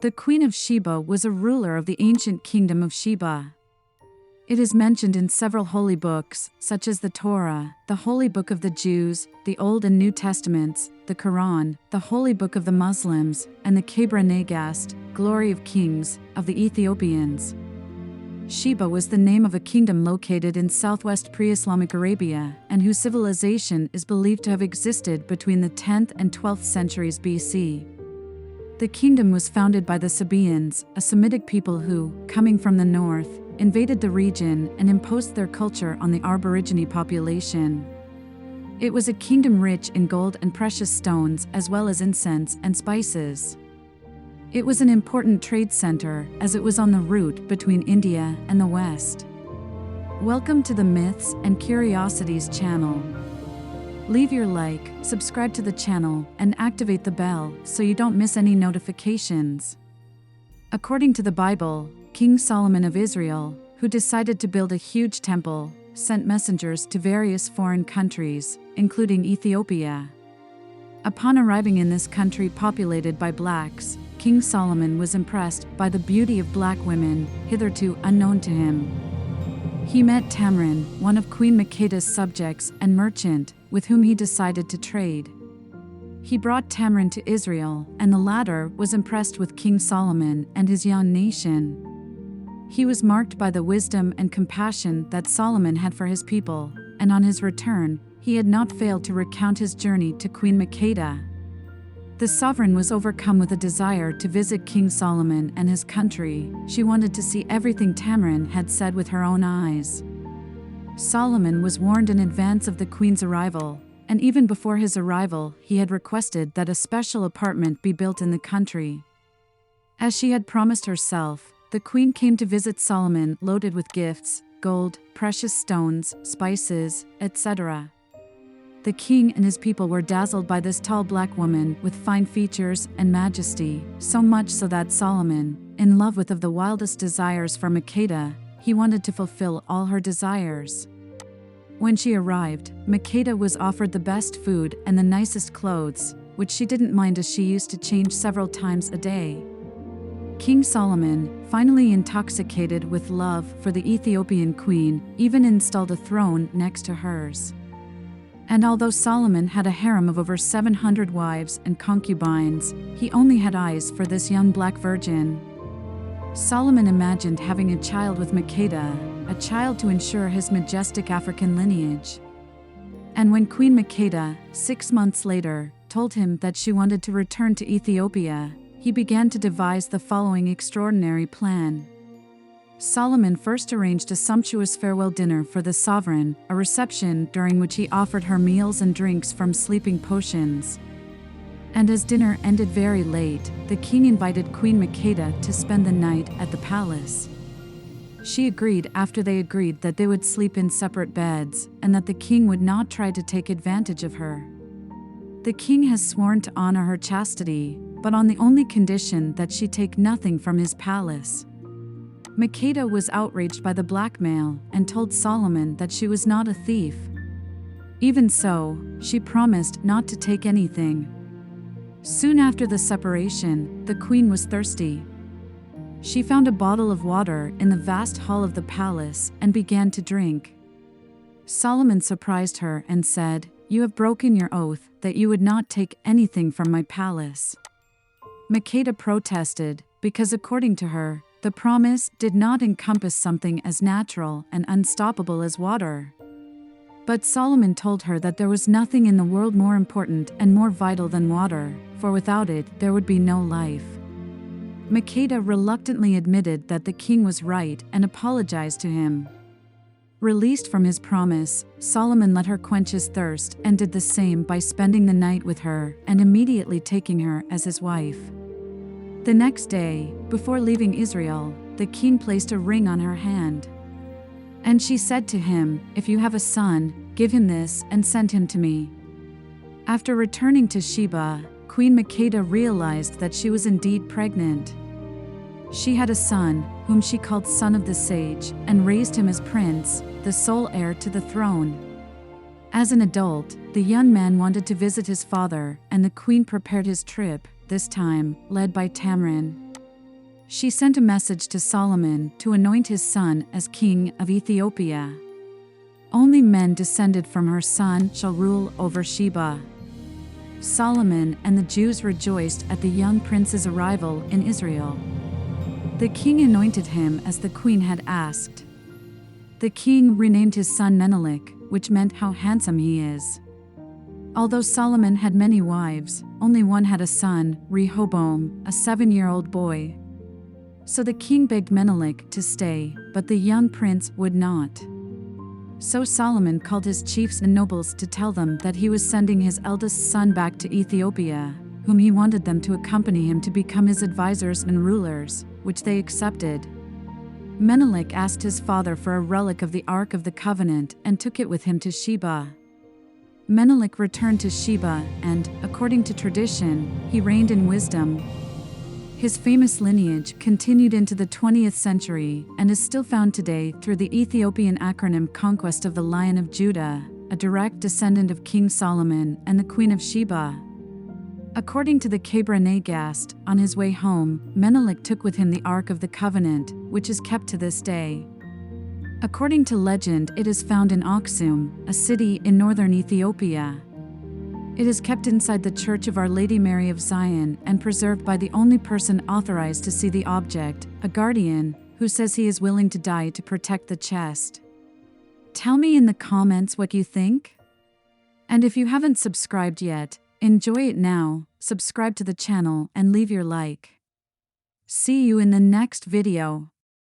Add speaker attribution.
Speaker 1: The Queen of Sheba was a ruler of the ancient kingdom of Sheba. It is mentioned in several holy books, such as the Torah, the Holy Book of the Jews, the Old and New Testaments, the Quran, the Holy Book of the Muslims, and the Kebra Nagast, Glory of Kings, of the Ethiopians. Sheba was the name of a kingdom located in southwest pre-Islamic Arabia, and whose civilization is believed to have existed between the 10th and 12th centuries BC. The kingdom was founded by the Sabaeans, a Semitic people who, coming from the north, invaded the region and imposed their culture on the Aborigine population. It was a kingdom rich in gold and precious stones as well as incense and spices. It was an important trade center as it was on the route between India and the West. Welcome to the Myths and Curiosities channel. Leave your like, subscribe to the channel, and activate the bell so you don't miss any notifications. According to the Bible, King Solomon of Israel, who decided to build a huge temple, sent messengers to various foreign countries, including Ethiopia. Upon arriving in this country populated by blacks, King Solomon was impressed by the beauty of black women, hitherto unknown to him. He met Tamrin, one of Queen Makeda's subjects and merchant, with whom he decided to trade. He brought Tamrin to Israel, and the latter was impressed with King Solomon and his young nation. He was marked by the wisdom and compassion that Solomon had for his people, and on his return, he had not failed to recount his journey to Queen Makeda. The sovereign was overcome with a desire to visit King Solomon and his country. She wanted to see everything Tamrin had said with her own eyes. Solomon was warned in advance of the queen's arrival, and even before his arrival, he had requested that a special apartment be built in the country. As she had promised herself, the queen came to visit Solomon loaded with gifts, gold, precious stones, spices, etc. The king and his people were dazzled by this tall black woman with fine features and majesty, so much so that Solomon, in love with of the wildest desires for Makeda, he wanted to fulfill all her desires. When she arrived, Makeda was offered the best food and the nicest clothes, which she didn't mind as she used to change several times a day. King Solomon, finally intoxicated with love for the Ethiopian queen, even installed a throne next to hers. And although Solomon had a harem of over 700 wives and concubines, he only had eyes for this young black virgin. Solomon imagined having a child with Makeda, a child to ensure his majestic African lineage. And when Queen Makeda, 6 months later, told him that she wanted to return to Ethiopia, he began to devise the following extraordinary plan. Solomon first arranged a sumptuous farewell dinner for the sovereign, a reception during which he offered her meals and drinks from sleeping potions. And as dinner ended very late, the king invited Queen Makeda to spend the night at the palace. She agreed after they agreed that they would sleep in separate beds, and that the king would not try to take advantage of her. The king has sworn to honor her chastity, but on the only condition that she take nothing from his palace. Makeda was outraged by the blackmail and told Solomon that she was not a thief. Even so, she promised not to take anything. Soon after the separation, the queen was thirsty. She found a bottle of water in the vast hall of the palace and began to drink. Solomon surprised her and said, "You have broken your oath that you would not take anything from my palace." Makeda protested, because according to her, the promise did not encompass something as natural and unstoppable as water. But Solomon told her that there was nothing in the world more important and more vital than water, for without it there would be no life. Makeda reluctantly admitted that the king was right and apologized to him. Released from his promise, Solomon let her quench his thirst and did the same by spending the night with her and immediately taking her as his wife. The next day, before leaving Israel, the king placed a ring on her hand. And she said to him, "If you have a son, give him this and send him to me." After returning to Sheba, Queen Makeda realized that she was indeed pregnant. She had a son, whom she called Son of the Sage, and raised him as prince, the sole heir to the throne. As an adult, the young man wanted to visit his father, and the queen prepared his trip, this time led by Tamrin. She sent a message to Solomon to anoint his son as king of Ethiopia. Only men descended from her son shall rule over Sheba. Solomon and the Jews rejoiced at the young prince's arrival in Israel. The king anointed him as the queen had asked. The king renamed his son Menelik, which meant how handsome he is. Although Solomon had many wives, only one had a son, Rehoboam, a 7-year-old boy. So the king begged Menelik to stay, but the young prince would not. So Solomon called his chiefs and nobles to tell them that he was sending his eldest son back to Ethiopia, whom he wanted them to accompany him to become his advisors and rulers, which they accepted. Menelik asked his father for a relic of the Ark of the Covenant and took it with him to Sheba. Menelik returned to Sheba and, according to tradition, he reigned in wisdom. His famous lineage continued into the 20th century and is still found today through the Ethiopian acronym Conquest of the Lion of Judah, a direct descendant of King Solomon and the Queen of Sheba. According to the Kebra Nagast, on his way home, Menelik took with him the Ark of the Covenant, which is kept to this day. According to legend, it is found in Aksum, a city in northern Ethiopia. It is kept inside the Church of Our Lady Mary of Zion and preserved by the only person authorized to see the object, a guardian, who says he is willing to die to protect the chest. Tell me in the comments what you think. And if you haven't subscribed yet, enjoy it now, subscribe to the channel and leave your like. See you in the next video.